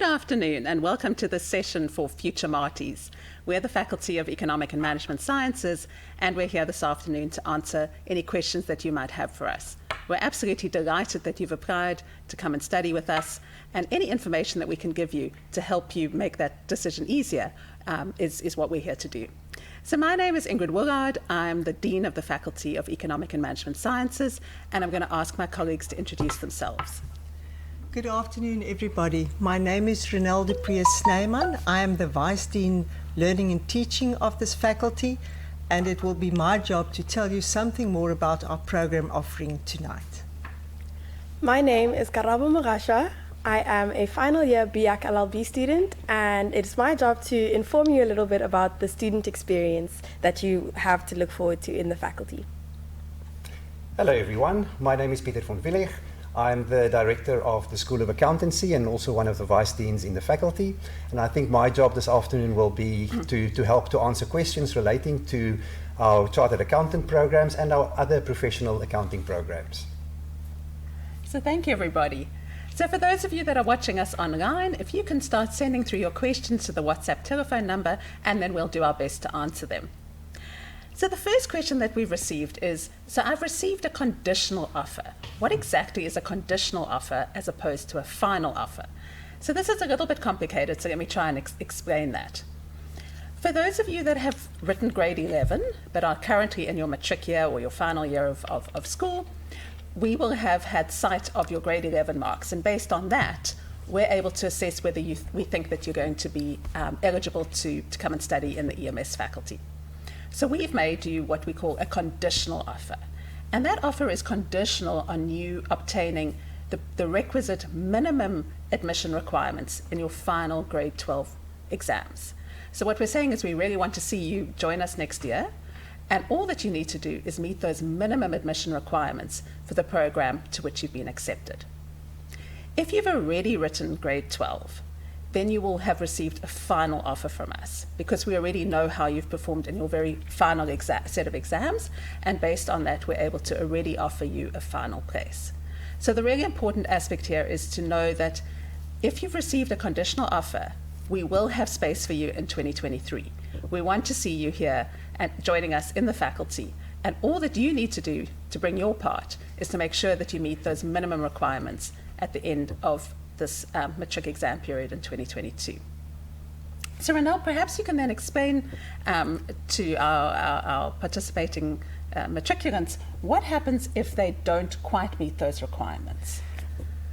Good afternoon and welcome to this session for Future Marties. We're the Faculty of Economic and Management Sciences and we're here this afternoon to answer any questions that you might have for us. We're absolutely delighted that you've applied to come and study with us, and any information that we can give you to help you make that decision easier is what we're here to do. So my name is Ingrid Willard. I'm the Dean of the Faculty of Economic and Management Sciences, and I'm going to ask my colleagues to introduce themselves. Good afternoon, everybody. My name is Renelle de Prius Sneyman. I am the Vice Dean Learning and Teaching of this faculty, and it will be my job to tell you something more about our program offering tonight. My name is Karabo Mugasha. I am a final year BIAC LLB student, and it's my job to inform you a little bit about the student experience that you have to look forward to in the faculty. Hello everyone, my name is Pieter van Willig. I'm the Director of the School of Accountancy and also one of the Vice Deans in the faculty. And I think my job this afternoon will be to help to answer questions relating to our Chartered Accountant programs and our other professional accounting programs. So thank you, everybody. So for those of you that are watching us online, if you can start sending through your questions to the WhatsApp telephone number, and then we'll do our best to answer them. So the first question that we've received is, so I've received a conditional offer. What exactly is a conditional offer as opposed to a final offer? So this is a little bit complicated, so let me try and explain that. For those of you that have written grade 11, but are currently in your matric year or your final year of school, we will have had sight of your grade 11 marks, and based on that, we're able to assess whether we think that you're going to be eligible to come and study in the EMS faculty. So we've made you what we call a conditional offer. And that offer is conditional on you obtaining the requisite minimum admission requirements in your final grade 12 exams. So what we're saying is we really want to see you join us next year, and all that you need to do is meet those minimum admission requirements for the program to which you've been accepted. If you've already written grade 12, then you will have received a final offer from us, because we already know how you've performed in your very final set of exams, and based on that we're able to already offer you a final place. So the really important aspect here is to know that if you've received a conditional offer, we will have space for you in 2023. We want to see you here and joining us in the faculty, and all that you need to do to bring your part is to make sure that you meet those minimum requirements at the end of this matric exam period in 2022. So Renelle, perhaps you can then explain to our participating matriculants what happens if they don't quite meet those requirements.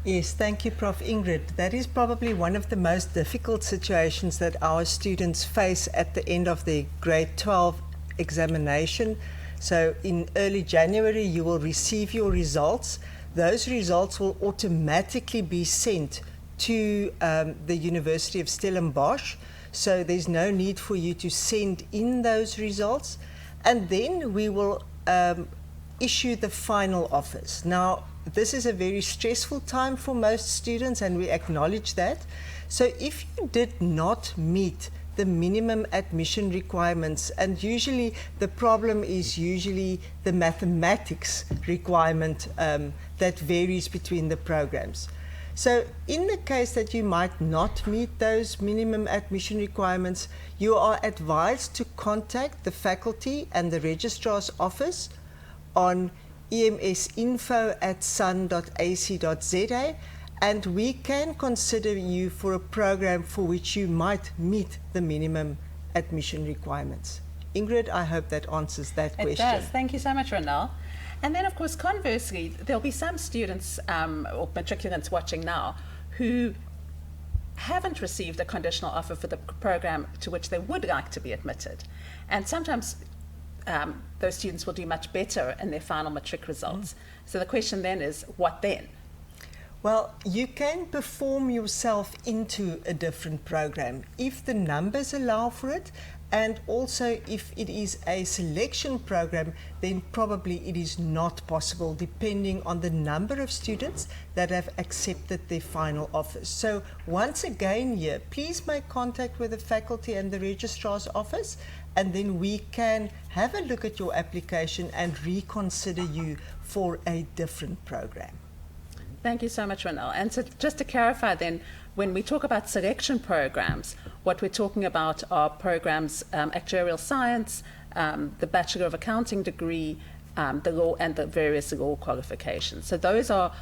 Yes, thank you, Prof. Ingrid. That is probably one of the most difficult situations that our students face at the end of their grade 12 examination. So in early January, you will receive your results. Those results will automatically be sent to the University of Stellenbosch, so there's no need for you to send in those results, and then we will issue the final offers. Now, this is a very stressful time for most students, and we acknowledge that. So if you did not meet the minimum admission requirements, and usually the problem is usually the mathematics requirement that varies between the programs. So in the case that you might not meet those minimum admission requirements, you are advised to contact the faculty and the registrar's office on emsinfo@sun.ac.za, and we can consider you for a program for which you might meet the minimum admission requirements. Ingrid, I hope that answers that question. It does. Thank you so much, Renelle. And then, of course, conversely, there'll be some students or matriculants watching now who haven't received a conditional offer for the program to which they would like to be admitted. And sometimes those students will do much better in their final matric results. So the question then is, what then? Well, you can perform yourself into a different program if the numbers allow for it, and also if it is a selection program, then probably it is not possible depending on the number of students that have accepted their final offers. So once again here, please make contact with the faculty and the registrar's office, and then we can have a look at your application and reconsider you for a different program. Thank you so much, Ronelle. And so just to clarify then, when we talk about selection programs, what we're talking about are programs, actuarial science, the Bachelor of Accounting degree, the law, and the various law qualifications. So those are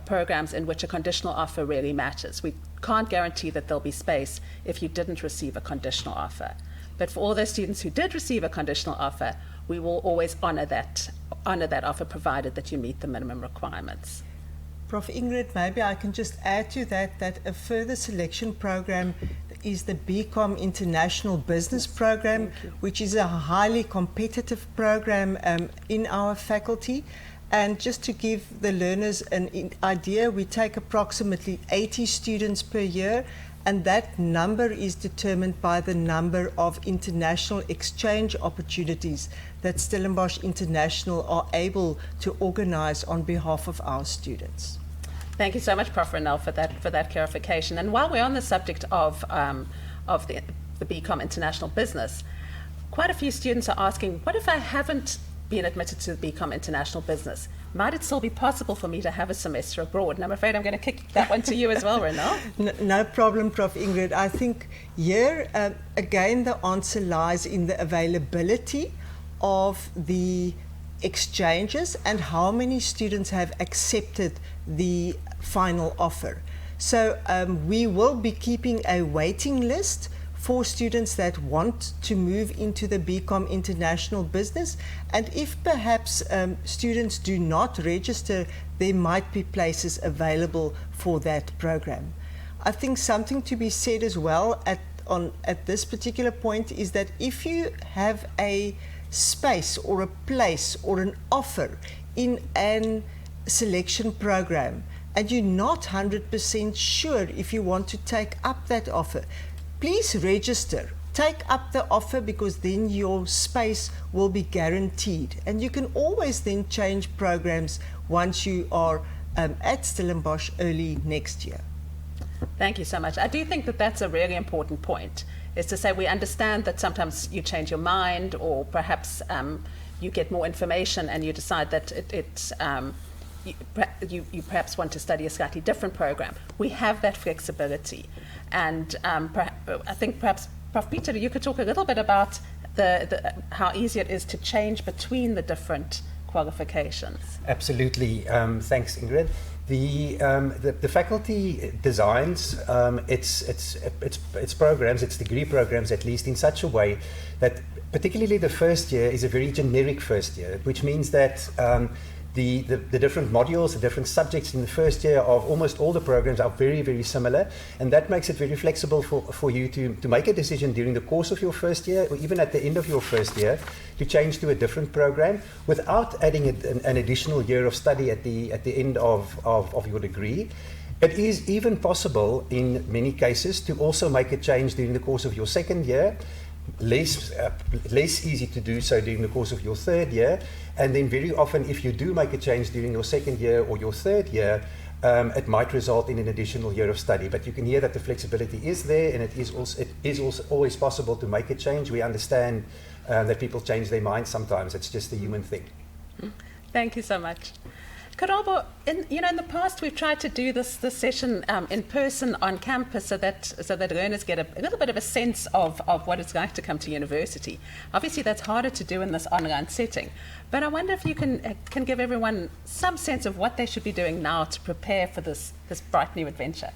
programs in which a conditional offer really matters. We can't guarantee that there'll be space if you didn't receive a conditional offer. But for all those students who did receive a conditional offer, we will always honor that offer, provided that you meet the minimum requirements. Prof. Ingrid, maybe I can just add to that a further selection program is the BCom International Business Program, which is a highly competitive program in our faculty. And just to give the learners an idea, we take approximately 80 students per year, and that number is determined by the number of international exchange opportunities that Stellenbosch International are able to organize on behalf of our students. Thank you so much, Prof. Ronelle, for that clarification. And while we're on the subject of the BCom International Business, quite a few students are asking, what if I haven't been admitted to the BCom International Business? Might it still be possible for me to have a semester abroad? And I'm afraid I'm going to kick that one to you as well, Ronelle. No problem, Prof. Ingrid. I think here, again, the answer lies in the availability of the exchanges and how many students have accepted the final offer. So we will be keeping a waiting list for students that want to move into the BCom International Business, and if perhaps students do not register, there might be places available for that program. I think something to be said as well at this particular point is that if you have a space or a place or an offer in an selection program and you're not 100% sure if you want to take up that offer, please register. Take up the offer, because then your space will be guaranteed. And you can always then change programs once you are at Stellenbosch early next year. Thank you so much. I do think that that's a really important point, is to say we understand that sometimes you change your mind, or perhaps you get more information and you decide that you perhaps want to study a slightly different program. We have that flexibility. And I think perhaps, Prof. Peter, you could talk a little bit about how easy it is to change between the different qualifications. Absolutely. Thanks, Ingrid. The faculty designs its programs, its degree programs at least, in such a way that particularly the first year is a very generic first year, which means that the different modules, the different subjects in the first year of almost all the programs are very, very similar, and that makes it very flexible for you to make a decision during the course of your first year, or even at the end of your first year, to change to a different program without adding an additional year of study at the end of your degree. It is even possible in many cases to also make a change during the course of your second year. Less easy to do so during the course of your third year, and then very often if you do make a change during your second year or your third year, it might result in an additional year of study. But you can hear that the flexibility is there, and it is also always possible to make a change. We understand that people change their minds sometimes. It's just a human thing. Thank you so much. Karabo, in the past we've tried to do this session in person on campus so that learners get a little bit of a sense of what it's like to come to university. Obviously that's harder to do in this online setting, but I wonder if you can give everyone some sense of what they should be doing now to prepare for this bright new adventure.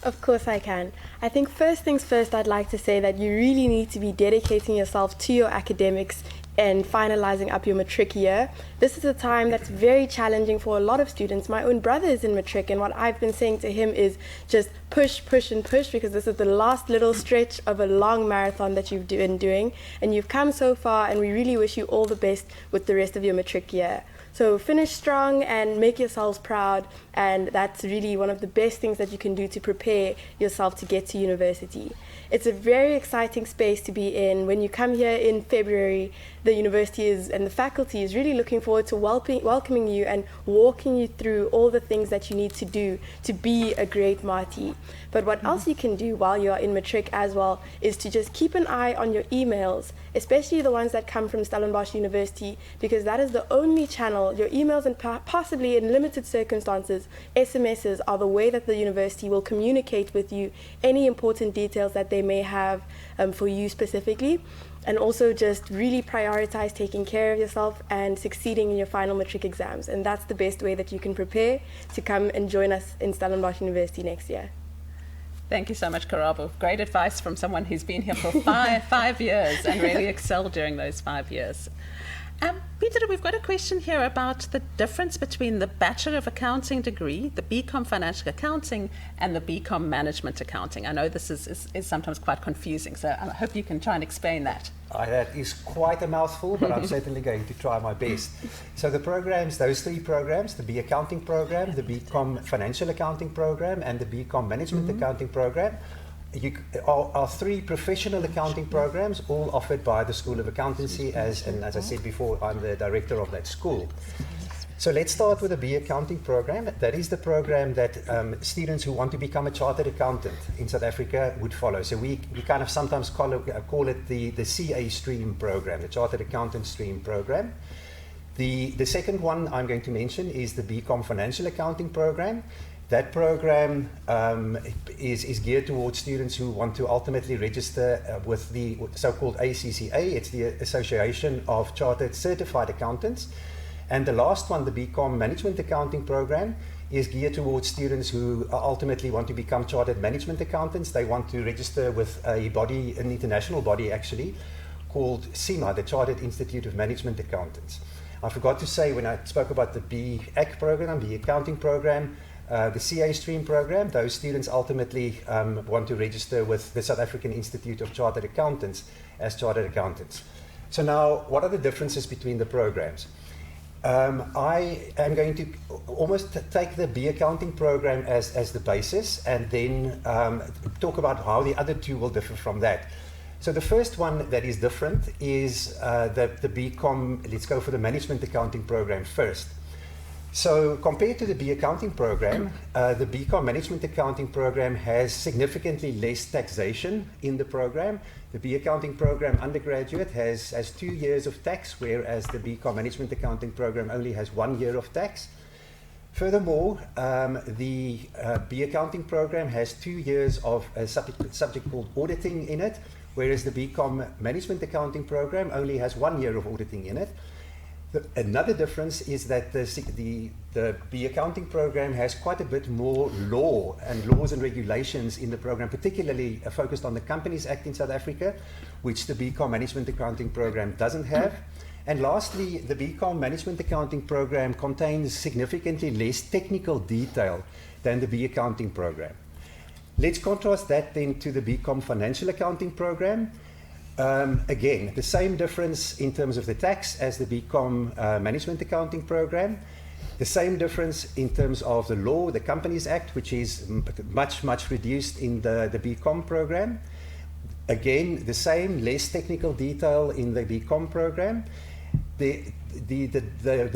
Of course I can. I think first things first, I'd like to say that you really need to be dedicating yourself to your academics and finalizing up your matric year. This is a time that's very challenging for a lot of students. My own brother is in matric, and what I've been saying to him is just push, because this is the last little stretch of a long marathon that you've been doing, and you've come so far, and we really wish you all the best with the rest of your matric year. So finish strong and make yourselves proud, and that's really one of the best things that you can do to prepare yourself to get to university. It's a very exciting space to be in. When you come here in February, the university is and the faculty is really looking forward to welcoming you and walking you through all the things that you need to do to be a great Marti. But what else you can do while you're in Matric as well is to just keep an eye on your emails, especially the ones that come from Stellenbosch University, because that is the only channel. Your emails and possibly in limited circumstances, SMSs are the way that the university will communicate with you any important details that they may have for you specifically. And also just really prioritize taking care of yourself and succeeding in your final Matric exams. And that's the best way that you can prepare to come and join us in Stellenbosch University next year. Thank you so much, Karabo. Great advice from someone who's been here for five years and really excelled during those 5 years. Peter, we've got a question here about the difference between the Bachelor of Accounting degree, the BCom Financial Accounting, and the BCom Management Accounting. I know this is sometimes quite confusing, so I hope you can try and explain that. That is quite a mouthful, but I'm certainly going to try my best. So the programs, those three programs, the B Accounting program, the BCom Financial Accounting program, and the BCom Management Accounting program, are three professional accounting programs, all offered by the School of Accountancy, and as I said before, I'm the director of that school. So let's start with the B Accounting program. That is the program that students who want to become a chartered accountant in South Africa would follow. So we kind of sometimes call it the CA stream program, the Chartered Accountant stream program. The second one I'm going to mention is the BCom Financial Accounting program. That program is geared towards students who want to ultimately register with the so-called ACCA. It's the Association of Chartered Certified Accountants. And the last one, the BCom Management Accounting program, is geared towards students who ultimately want to become chartered management accountants. They want to register with an international body actually, called CIMA, the Chartered Institute of Management Accountants. I forgot to say when I spoke about the BAC program, the accounting program, the CA stream program, those students ultimately want to register with the South African Institute of Chartered Accountants as chartered accountants. So now, what are the differences between the programs? I am going to almost take the B Accounting program as the basis and then talk about how the other two will differ from that. So the first one that is different is the BCom, let's go for the Management Accounting program first. So compared to the B Accounting program, the BCom Management Accounting program has significantly less taxation in the program. The B Accounting program undergraduate has 2 years of tax, whereas the BCom Management Accounting program only has 1 year of tax. Furthermore, the B Accounting program has 2 years of a subject called auditing in it, whereas the BCom Management Accounting program only has 1 year of auditing in it. Another difference is that the B Accounting program has quite a bit more laws and regulations in the program, particularly focused on the Companies Act in South Africa, which the BCom Management Accounting program doesn't have. And lastly, the BCom Management Accounting program contains significantly less technical detail than the B Accounting program. Let's contrast that then to the BCom Financial Accounting program. Again, the same difference in terms of the tax as the BCom Management Accounting program. The same difference in terms of the law, the Companies Act, which is much reduced in the BCom program. Again, the same, less technical detail in the BCom program. The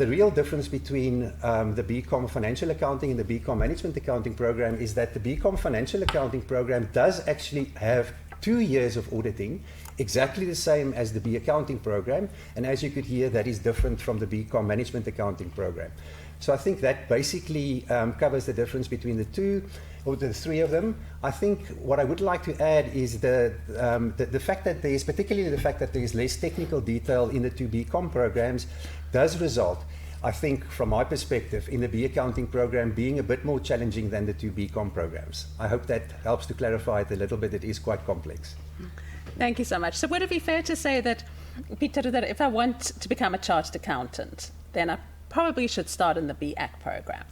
real difference between the BCom Financial Accounting and the BCom Management Accounting program is that the BCom Financial Accounting program does actually have 2 years of auditing, exactly the same as the B Accounting program, and as you could hear, that is different from the BCom Management Accounting program. So I think that basically covers the difference between the two, or the three of them. I think what I would like to add is the fact that there is, particularly the fact that there is less technical detail in the two BCom programs, does result, I think, from my perspective, in the B Accounting program being a bit more challenging than the two BCom programs. I hope that helps to clarify it a little bit. It is quite complex. Thank you so much. So would it be fair to say that, Peter, that if I want to become a chartered accountant, then I probably should start in the BAC program?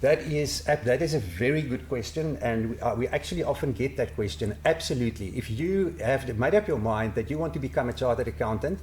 That is a very good question, and we actually often get that question. Absolutely. If you have made up your mind that you want to become a chartered accountant,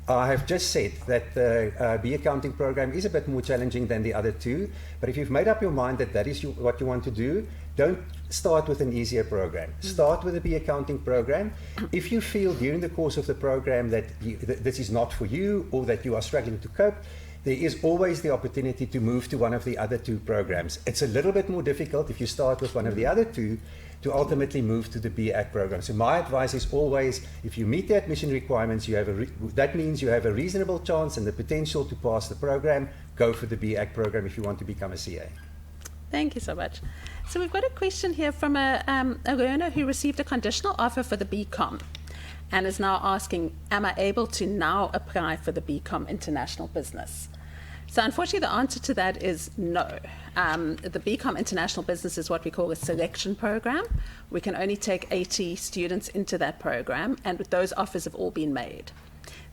I have just said that the B accounting program is a bit more challenging than the other two, but if you've made up your mind that that is what you want to do, don't start with an easier program. Start with a B accounting program. If you feel during the course of the program that this is not for you or that you are struggling to cope, there is always the opportunity to move to one of the other two programs. It's a little bit more difficult if you start with one of the other two to ultimately move to the BAc program. So my advice is always, if you meet the admission requirements, that means you have a reasonable chance and the potential to pass the program. Go for the BAc program if you want to become a CA. Thank you so much. So we've got a question here from a learner who received a conditional offer for the BCom and is now asking, am I able to now apply for the BCom International Business? So unfortunately, the answer to that is no. The BCom International Business is what we call a selection program. We can only take 80 students into that program, and those offers have all been made.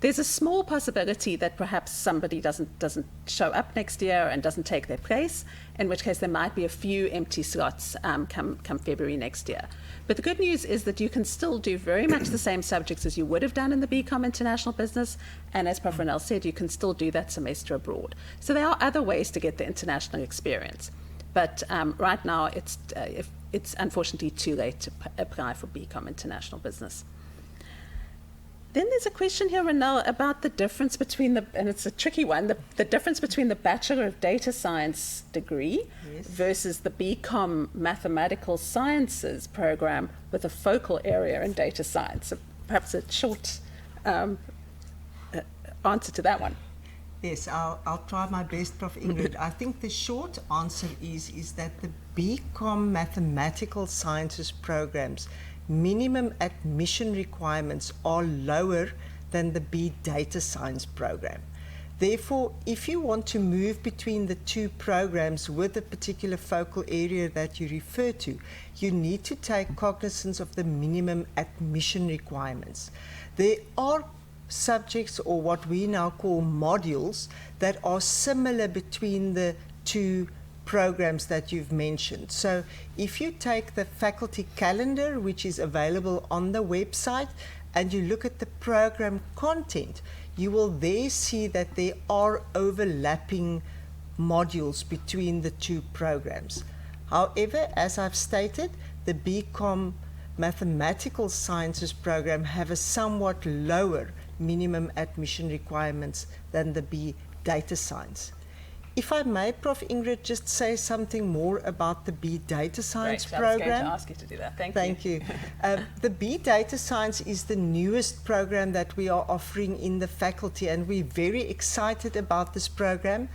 There's a small possibility that perhaps somebody doesn't show up next year and doesn't take their place, in which case there might be a few empty slots come February next year. But the good news is that you can still do very much the same subjects as you would have done in the BCom International Business, and as Prof. Ronell said, you can still do that semester abroad. So there are other ways to get the international experience. But right now, it's unfortunately too late to apply for BCom International Business. Then there's a question here, Ronell, about the difference between and it's a tricky one, the difference between the Bachelor of Data Science degree versus the BCom Mathematical Sciences program with a focal area in data science. So perhaps a short answer to that one. Yes, I'll try my best, Prof. Ingrid. I think the short answer is that the BCom Mathematical Sciences programs minimum admission requirements are lower than the B Data Science program. Therefore, if you want to move between the two programs with a particular focal area that you refer to, you need to take cognizance of the minimum admission requirements. There are subjects, or what we now call modules, that are similar between the two programs that you've mentioned. So if you take the faculty calendar, which is available on the website, and you look at the program content, you will there see that there are overlapping modules between the two programs. However, as I've stated, the BCom Mathematical Sciences program have a somewhat lower minimum admission requirements than the B Data Science. If I may, Prof. Ingrid, just say something more about the B Data Science program. I was going to ask you to do that. Thank you. The B Data Science is the newest program that we are offering in the faculty, and we're very excited about this program.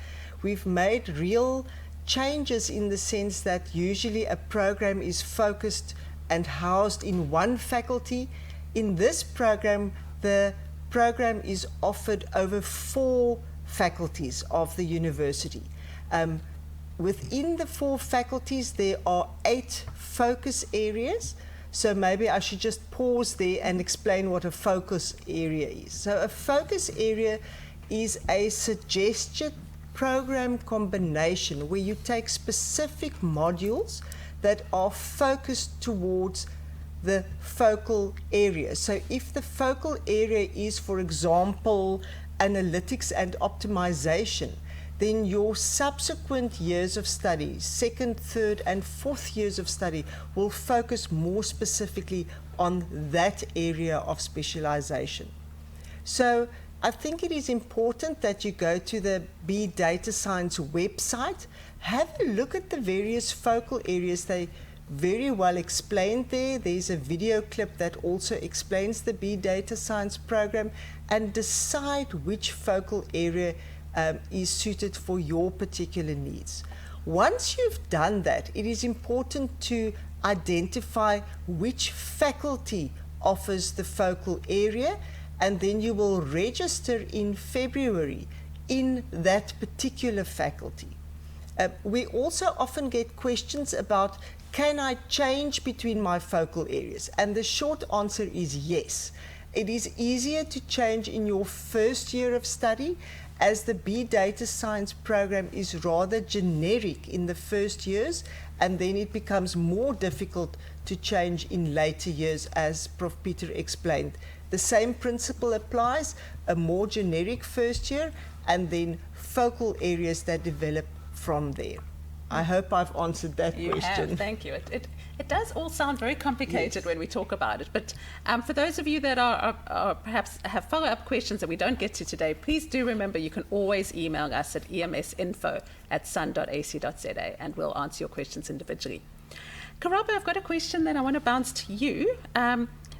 We've made real changes in the sense that usually a program is focused and housed in one faculty. In this program, the program is offered over 4 faculties of the university. Within the 4 faculties, there are 8 focus areas. So maybe I should just pause there and explain what a focus area is. So a focus area is a suggested program combination where you take specific modules that are focused towards the focal area. So if the focal area is, for example, analytics and optimization, then your subsequent years of study, 2nd, 3rd, and 4th years of study, will focus more specifically on that area of specialization. So I think it is important that you go to the B Data Science website, have a look at the various focal areas. They very well explained there. There's a video clip that also explains the B Data Science program, and decide which focal area is suited for your particular needs. Once you've done that, it is important to identify which faculty offers the focal area, and then you will register in February in that particular faculty. We also often get questions about, can I change between my focal areas? And the short answer is yes. It is easier to change in your first year of study, as the B Data Science program is rather generic in the first years, and then it becomes more difficult to change in later years, as Prof. Peter explained the same principle applies, a more generic first year, and then focal areas that develop from there. I hope I've answered that question. Have, thank you. It does all sound very complicated when we talk about it, but for those of you that are perhaps have follow-up questions that we don't get to today, please do remember you can always email us at emsinfo@sun.ac.za and we'll answer your questions individually. Karaba, I've got a question that I want to bounce to you.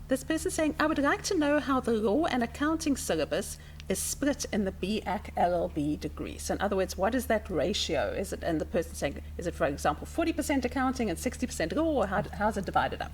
This person saying, I would like to know how the law and accounting syllabus is split in the BAc LLB degree. So in other words, what is that ratio? Is it, and the person saying, is it, for example, 40% accounting and 60% law, or how's it divided up?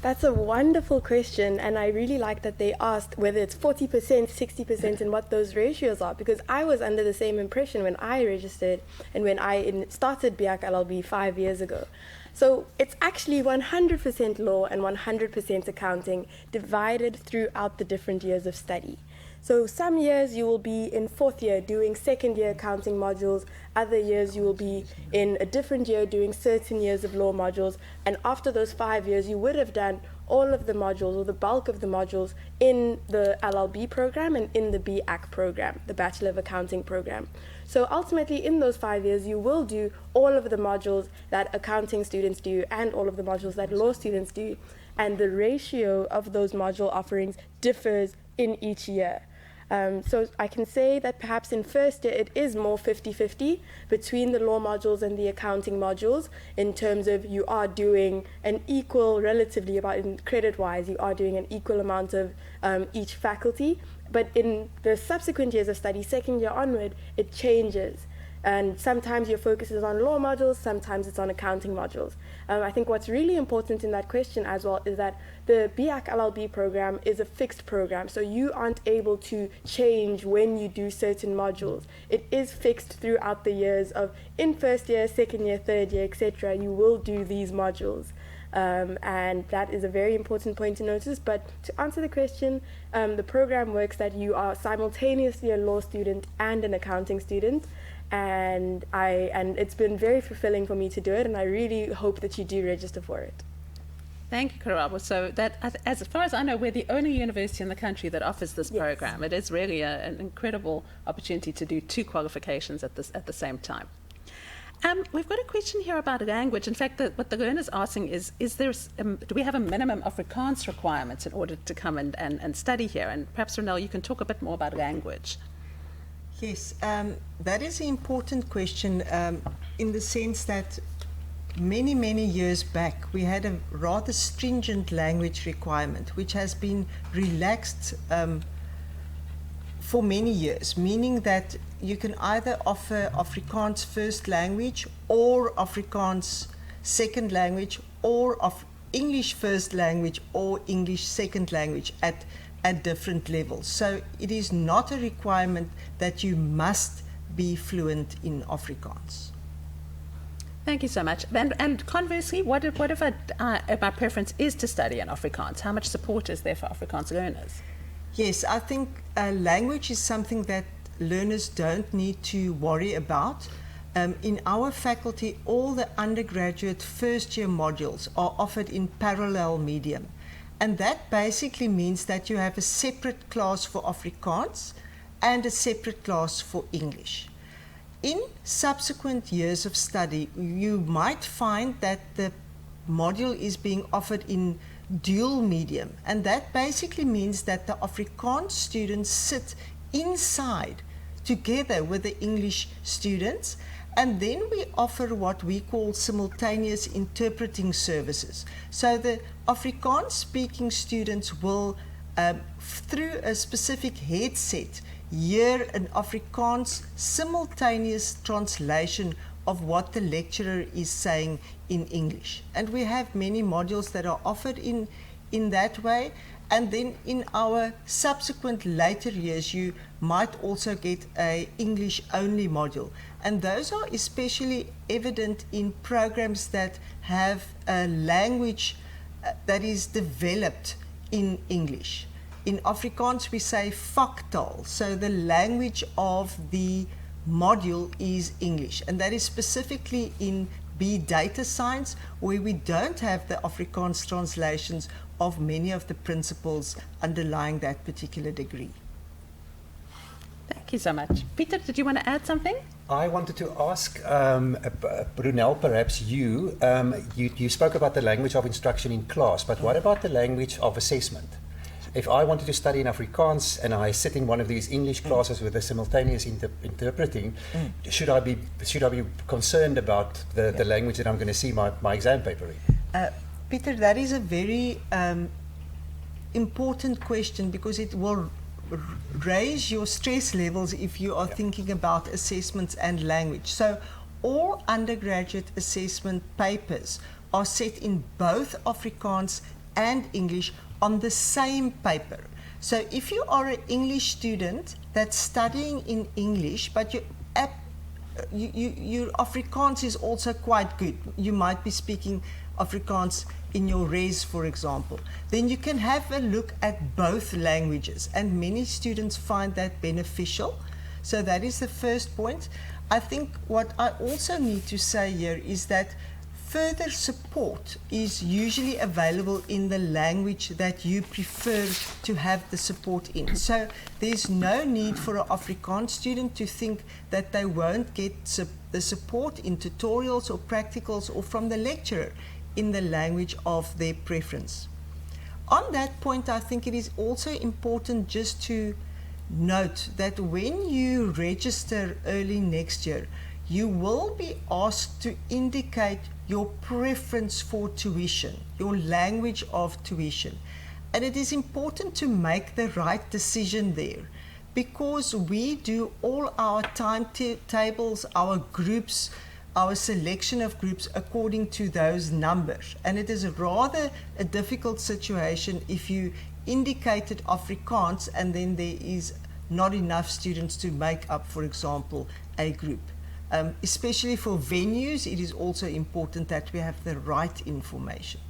That's a wonderful question, and I really like that they asked whether it's 40%, 60%, and what those ratios are, because I was under the same impression when I registered and when I started BAc LLB 5 years ago. So it's actually 100% law and 100% accounting divided throughout the different years of study. So some years you will be in fourth year doing second year accounting modules, other years you will be in a different year doing certain years of law modules, and after those 5 years you would have done all of the modules or the bulk of the modules in the LLB program and in the BAc program, the Bachelor of Accounting program. So ultimately in those 5 years you will do all of the modules that accounting students do and all of the modules that law students do, and the ratio of those module offerings differs in each year. So I can say that perhaps in first year it is more 50-50 between the law modules and the accounting modules, in terms of you are doing an equal, relatively about in credit-wise, you are doing an equal amount of each faculty. But in the subsequent years of study, second year onward, it changes. And sometimes your focus is on law modules, sometimes it's on accounting modules. I think what's really important in that question as well is that the BAc LLB program is a fixed program, so you aren't able to change when you do certain modules. It is fixed throughout the years of in first year, second year, third year, etc. You will do these modules. And that is a very important point to notice. But to answer the question, the program works that you are simultaneously a law student and an accounting student. And it's been very fulfilling for me to do it, and I really hope that you do register for it. Thank you, Karabo. So that, as far as I know, we're the only university in the country that offers this Yes. program. It is really an incredible opportunity to do 2 qualifications at the same time. We've got a question here about language. In fact, what the learner's asking is there do we have a minimum Afrikaans requirements in order to come and study here? And perhaps, Ronel, you can talk a bit more about language. Yes, that is an important question in the sense that many, many years back we had a rather stringent language requirement which has been relaxed for many years, meaning that you can either offer Afrikaans first language or Afrikaans second language or English first language or English second language at different levels. So it is not a requirement that you must be fluent in Afrikaans. Thank you so much. And conversely, what if my preference is to study in Afrikaans? How much support is there for Afrikaans learners? Yes, I think language is something that learners don't need to worry about. In our faculty, all the undergraduate first year modules are offered in parallel medium. And that basically means that you have a separate class for Afrikaans and a separate class for English. In subsequent years of study, you might find that the module is being offered in dual medium, and that basically means that the Afrikaans students sit inside together with the English students, and then we offer what we call simultaneous interpreting services. So the Afrikaans speaking students will, through a specific headset, hear an Afrikaans simultaneous translation of what the lecturer is saying in English. And we have many modules that are offered in that way. And then in our subsequent later years, you might also get an English-only module. And those are especially evident in programs that have a language that is developed in English. In Afrikaans, we say vaktaal, so the language of the module is English. And that is specifically in B data science, where we don't have the Afrikaans translations of many of the principles underlying that particular degree. Thank you so much. Peter, did you want to add something? I wanted to ask Brunel, perhaps you spoke about the language of instruction in class, but what about the language of assessment? If I wanted to study in Afrikaans and I sit in one of these English classes with a simultaneous interpreting, should I be concerned about the language that I'm going to see my exam paper in? Peter, that is a very important question, because it will raise your stress levels if you are thinking about assessments and language. So all undergraduate assessment papers are set in both Afrikaans and English on the same paper. So if you are an English student that's studying in English, but your Afrikaans is also quite good, you might be speaking Afrikaans in your res, for example, then you can have a look at both languages, and many students find that beneficial. So that is the first point. I think what I also need to say here is that further support is usually available in the language that you prefer to have the support in. So there's no need for an Afrikaans student to think that they won't get the support in tutorials or practicals or from the lecturer in the language of their preference. On that point, I think it is also important just to note that when you register early next year, you will be asked to indicate your preference for tuition, your language of tuition. And it is important to make the right decision there, because we do all our timetables, our groups, our selection of groups according to those numbers. And it is rather a difficult situation if you indicated Afrikaans and then there is not enough students to make up, for example, a group. Especially for venues, it is also important that we have the right information.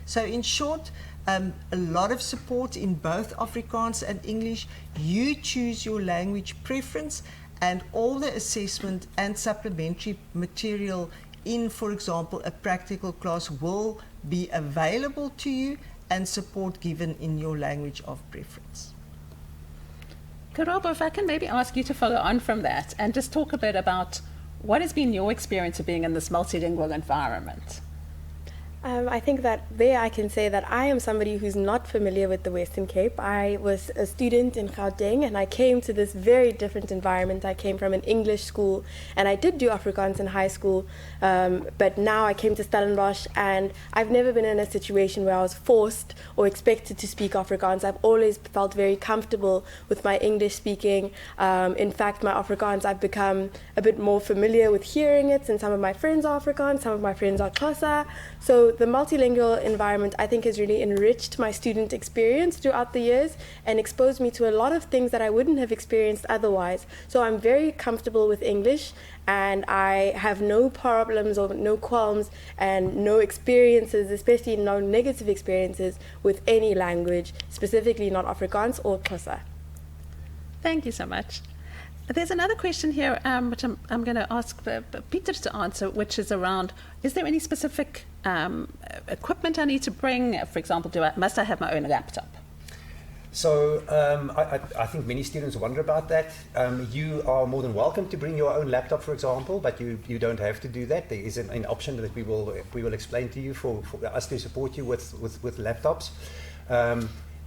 So in short, a lot of support in both Afrikaans and English. You choose your language preference, and all the assessment and supplementary material in, for example, a practical class will be available to you, and support given in your language of preference. Karabo, if I can maybe ask you to follow on from that and just talk a bit about what has been your experience of being in this multilingual environment? I think that there I can say that I am somebody who's not familiar with the Western Cape. I was a student in Gauteng, and I came to this very different environment. I came from an English school, and I did do Afrikaans in high school, but now I came to Stellenbosch, and I've never been in a situation where I was forced or expected to speak Afrikaans. I've always felt very comfortable with my English speaking. In fact, my Afrikaans, I've become a bit more familiar with hearing it, and some of my friends are Afrikaans, some of my friends are Xhosa. So the multilingual environment, I think, has really enriched my student experience throughout the years and exposed me to a lot of things that I wouldn't have experienced otherwise. So I'm very comfortable with English, and I have no problems or no qualms and no experiences, especially no negative experiences with any language, specifically not Afrikaans or Xhosa. Thank you so much. There's another question here, which I'm going to ask Peter to answer, which is around, is there any specific equipment I need to bring? For example, must I have my own laptop? So I think many students wonder about that. You are more than welcome to bring your own laptop, for example, but you don't have to do that. There is an option that we will explain to you for us to support you with laptops.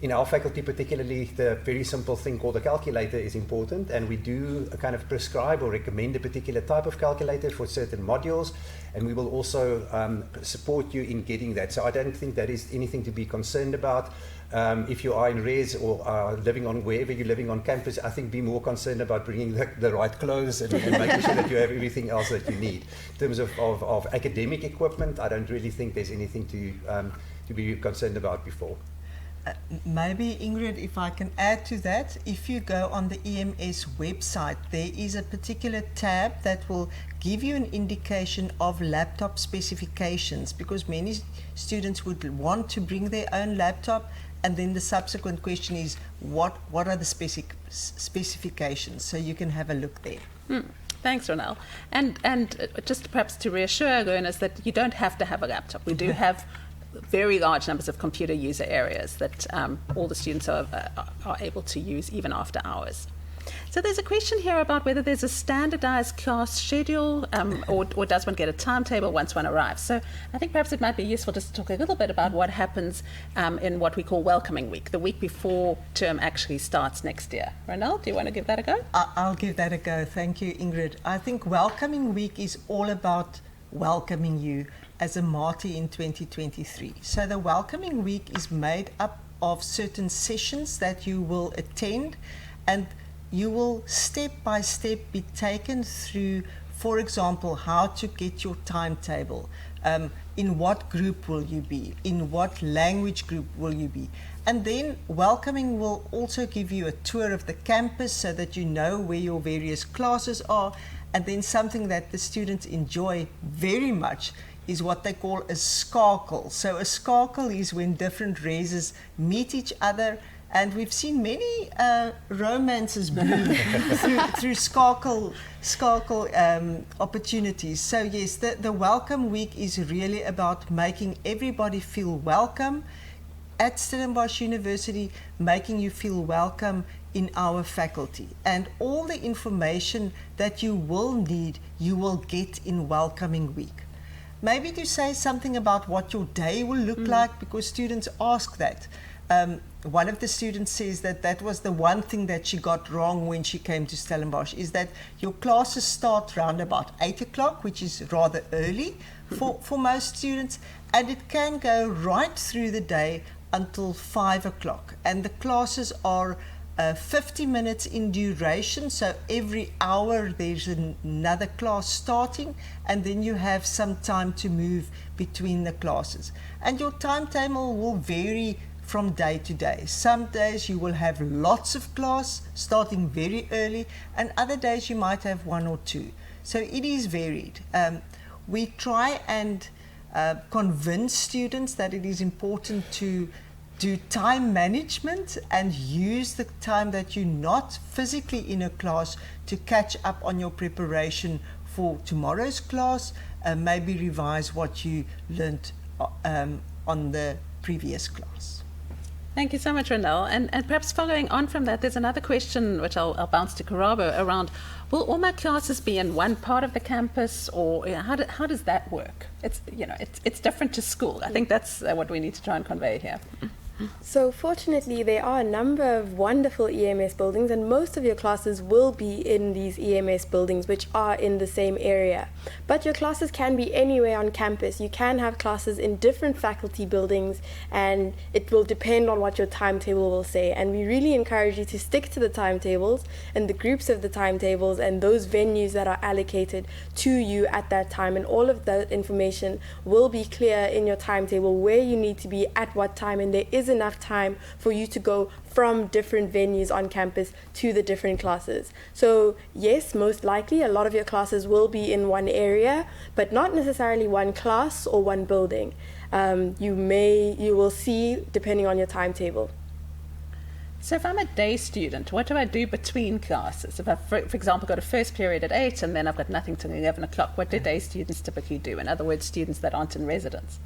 In our faculty particularly, the very simple thing called a calculator is important, and we do kind of prescribe or recommend a particular type of calculator for certain modules, and we will also support you in getting that. So I don't think that is anything to be concerned about. If you are in res or are living on wherever you're living on campus, I think be more concerned about bringing the right clothes and making sure that you have everything else that you need. In terms of academic equipment, I don't really think there's anything to be concerned about before. Maybe, Ingrid, if I can add to that, if you go on the EMS website, there is a particular tab that will give you an indication of laptop specifications, because many students would want to bring their own laptop, and then the subsequent question is, what are the specifications? So you can have a look there. Thanks, Ronelle. And just perhaps to reassure learners that you don't have to have a laptop. We do have very large numbers of computer user areas that all the students are able to use even after hours. So there's a question here about whether there's a standardized class schedule or does one get a timetable once one arrives. So I think perhaps it might be useful just to talk a little bit about what happens in what we call welcoming week, the week before term actually starts next year. Ronald, do you want to give that a go? I'll give that a go. Thank you, Ingrid. I think welcoming week is all about welcoming you as a Māori in 2023. So the welcoming week is made up of certain sessions that you will attend, and you will step by step be taken through, for example, how to get your timetable, in what group will you be, in what language group will you be. And then welcoming will also give you a tour of the campus so that you know where your various classes are. And then something that the students enjoy very much is what they call a skarkel. So a skarkel is when different races meet each other, and we've seen many romances bloom through skarkel opportunities. So yes, the welcome week is really about making everybody feel welcome at Stellenbosch University, making you feel welcome in our faculty. And all the information that you will need, you will get in welcoming week. Maybe to say something about what your day will look like, because students ask that. One of the students says that was the one thing that she got wrong when she came to Stellenbosch, is that your classes start around about 8 o'clock, which is rather early for most students, and it can go right through the day until 5 o'clock. And the classes are 50 minutes in duration, so every hour there's another class starting, and then you have some time to move between the classes. And your timetable will vary from day to day. Some days you will have lots of class starting very early, and other days you might have one or two. So it is varied. We try and convince students that it is important to do time management and use the time that you're not physically in a class to catch up on your preparation for tomorrow's class, maybe revise what you learned on the previous class. Thank you so much, Ronelle. And perhaps following on from that, there's another question which I'll bounce to Karabo around, will all my classes be in one part of the campus, or how does that work? It's different to school. I think that's what we need to try and convey here. So fortunately, there are a number of wonderful EMS buildings, and most of your classes will be in these EMS buildings, which are in the same area. But your classes can be anywhere on campus. You can have classes in different faculty buildings, and it will depend on what your timetable will say. And we really encourage you to stick to the timetables and the groups of the timetables and those venues that are allocated to you at that time. And all of that information will be clear in your timetable, where you need to be at what time, and there is enough time for you to go from different venues on campus to the different classes. So yes, most likely a lot of your classes will be in one area, but not necessarily one class or one building. You will see depending on your timetable. So if I'm a day student, what do I do between classes? If I, for example, got a first period at 8 and then I've got nothing till 11 o'clock, what do day students typically do? In other words, students that aren't in residence.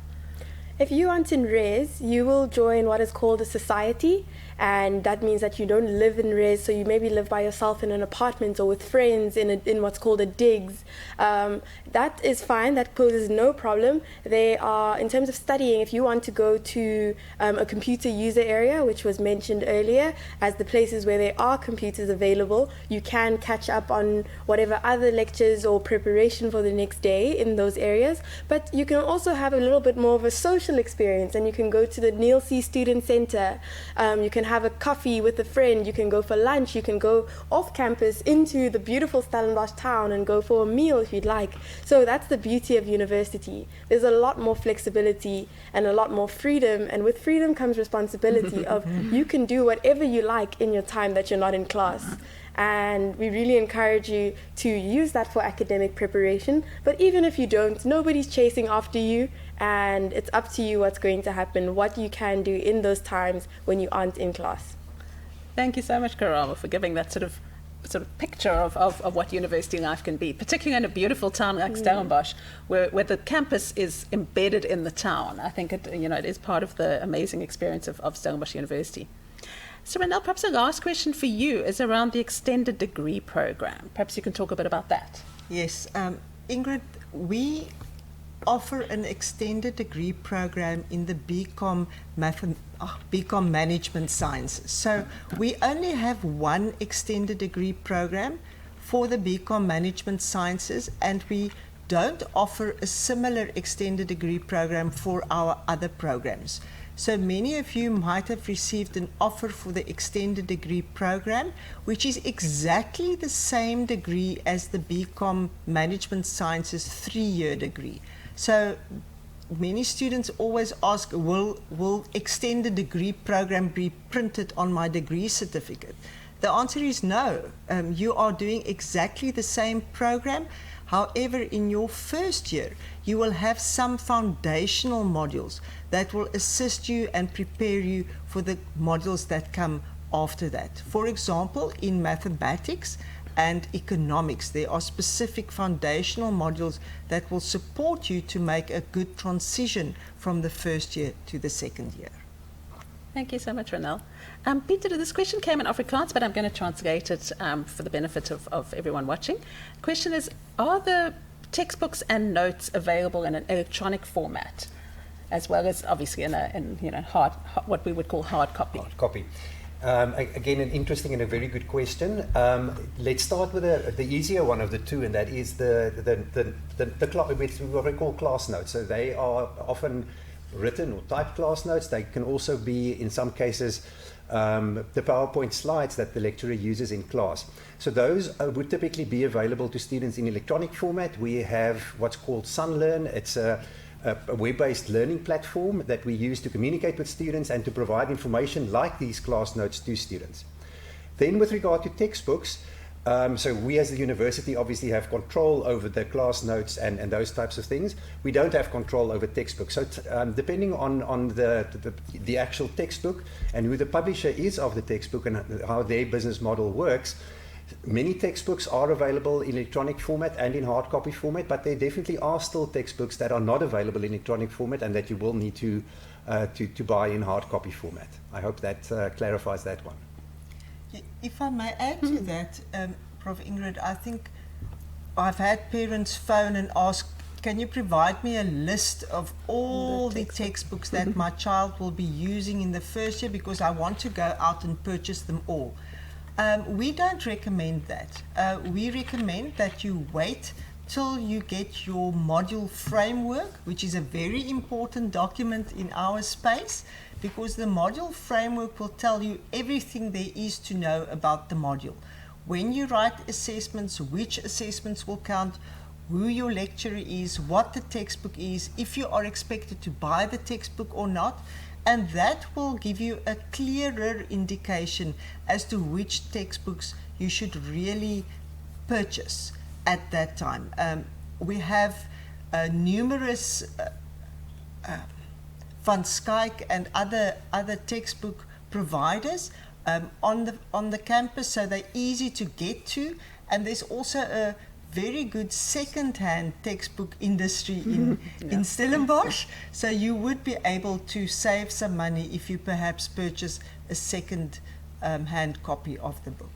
If you aren't in res, you will join what is called a society, and that means that you don't live in res, so you maybe live by yourself in an apartment or with friends in what's called a digs. That is fine, that poses no problem. They are, in terms of studying, if you want to go to a computer user area, which was mentioned earlier, as the places where there are computers available, you can catch up on whatever other lectures or preparation for the next day in those areas. But you can also have a little bit more of a social experience, and you can go to the Neil C. Student Center, you can have a coffee with a friend, you can go for lunch, you can go off campus into the beautiful Stellenbosch town and go for a meal if you'd like. So that's the beauty of university. There's a lot more flexibility and a lot more freedom, and with freedom comes responsibility of you can do whatever you like in your time that you're not in class. And we really encourage you to use that for academic preparation. But even if you don't, nobody's chasing after you, and it's up to you what's going to happen, what you can do in those times when you aren't in class. Thank you so much, Karama, for giving that sort of sort of picture of what university life can be, particularly in a beautiful town like Stellenbosch, where the campus is embedded in the town. I think it is part of the amazing experience of Stellenbosch University. So Renelle, perhaps the last question for you is around the extended degree program. Perhaps you can talk a bit about that. Yes, Ingrid, we offer an extended degree program in the BCom Management Sciences. So we only have one extended degree program for the BCom Management Sciences, and we don't offer a similar extended degree program for our other programs. So many of you might have received an offer for the extended degree program, which is exactly the same degree as the BCom Management Sciences 3-year degree. So many students always ask, will extended degree program be printed on my degree certificate? The answer is no. You are doing exactly the same program. However, in your first year, you will have some foundational modules that will assist you and prepare you for the modules that come after that. For example, in mathematics and economics, there are specific foundational modules that will support you to make a good transition from the first year to the second year. Thank you so much, Renelle. Peter, this question came in Afrikaans, but I'm going to translate it for the benefit of everyone watching. The question is, are the textbooks and notes available in an electronic format, as well as obviously in hard, what we would call hard copy? Hard copy. Again, an interesting and a very good question. Let's start with the easier one of the two, and that is what we call class notes. So they are often written or typed class notes. They can also be, in some cases, the PowerPoint slides that the lecturer uses in class. So those would typically be available to students in electronic format. We have what's called SunLearn. It's a web-based learning platform that we use to communicate with students and to provide information like these class notes to students. Then with regard to textbooks, so we as the university obviously have control over the class notes and those types of things. We don't have control over textbooks. So depending on the actual textbook and who the publisher is of the textbook and how their business model works, many textbooks are available in electronic format and in hard copy format, but there definitely are still textbooks that are not available in electronic format and that you will need to buy in hard copy format. I hope that clarifies that one. If I may add to that, Prof. Ingrid, I think I've had parents phone and ask, can you provide me a list of all the textbooks that my child will be using in the first year, because I want to go out and purchase them all. We don't recommend that. We recommend that you wait till you get your module framework, which is a very important document in our space, because the module framework will tell you everything there is to know about the module. When you write assessments, which assessments will count, who your lecturer is, what the textbook is, if you are expected to buy the textbook or not, and that will give you a clearer indication as to which textbooks you should really purchase at that time. We have numerous Van Skyke and other textbook providers on the campus, so they're easy to get to, and there's also a very good second-hand textbook industry in Stellenbosch, so you would be able to save some money if you perhaps purchase a second-hand copy of the book.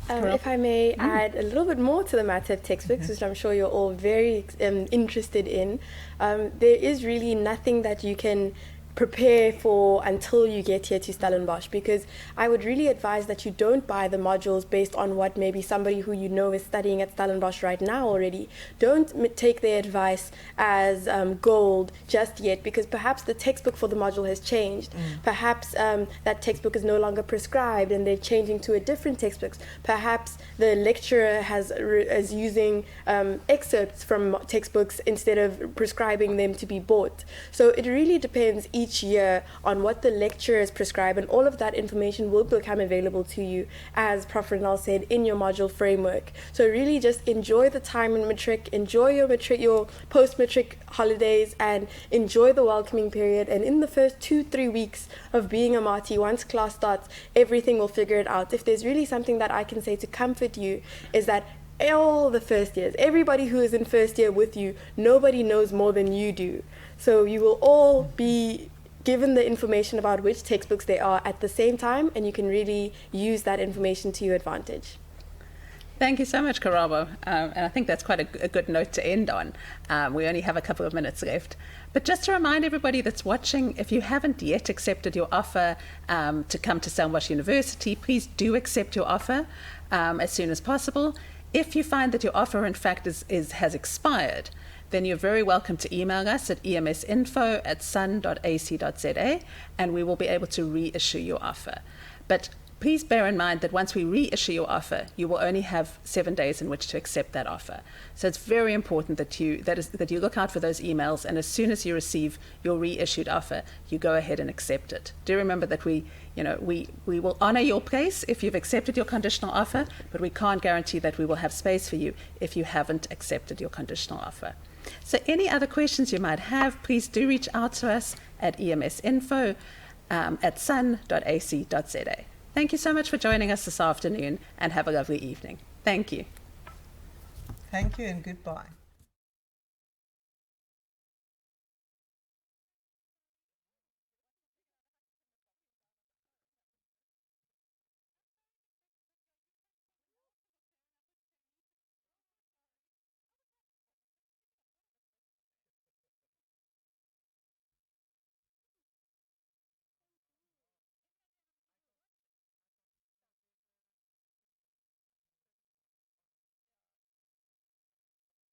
If I may add a little bit more to the matter of textbooks, which I'm sure you're all very interested in, there is really nothing that you can prepare for until you get here to Stellenbosch, because I would really advise that you don't buy the modules based on what maybe somebody who you know is studying at Stellenbosch right now already. Don't take their advice as gold just yet, because perhaps the textbook for the module has changed. Perhaps that textbook is no longer prescribed and they're changing to a different textbook. Perhaps the lecturer is using excerpts from textbooks instead of prescribing them to be bought. So it really depends each year on what the lecturers prescribe, and all of that information will become available to you, as Prof. Renal said, in your module framework. So really just enjoy the time in matric, enjoy your post-matric holidays, and enjoy the welcoming period. And in the first 2-3 weeks of being a Marti, once class starts, everything will figure it out. If there's really something that I can say to comfort you, is that all the first years, everybody who is in first year with you, nobody knows more than you do. So you will all be given the information about which textbooks they are at the same time, and you can really use that information to your advantage. Thank you so much, Karabo. And I think that's quite a good note to end on. We only have a couple of minutes left. But just to remind everybody that's watching, if you haven't yet accepted your offer to come to Stellenbosch University, please do accept your offer as soon as possible. If you find that your offer, in fact, has expired, then you're very welcome to email us at emsinfo@sun.ac.za, and we will be able to reissue your offer. But please bear in mind that once we reissue your offer, you will only have 7 days in which to accept that offer. So it's very important that you look out for those emails, and as soon as you receive your reissued offer, you go ahead and accept it. Do remember that we will honor your place if you've accepted your conditional offer, but we can't guarantee that we will have space for you if you haven't accepted your conditional offer. So any other questions you might have, please do reach out to us at emsinfo@sun.ac.za. Thank you so much for joining us this afternoon, and have a lovely evening. Thank you. Thank you and goodbye.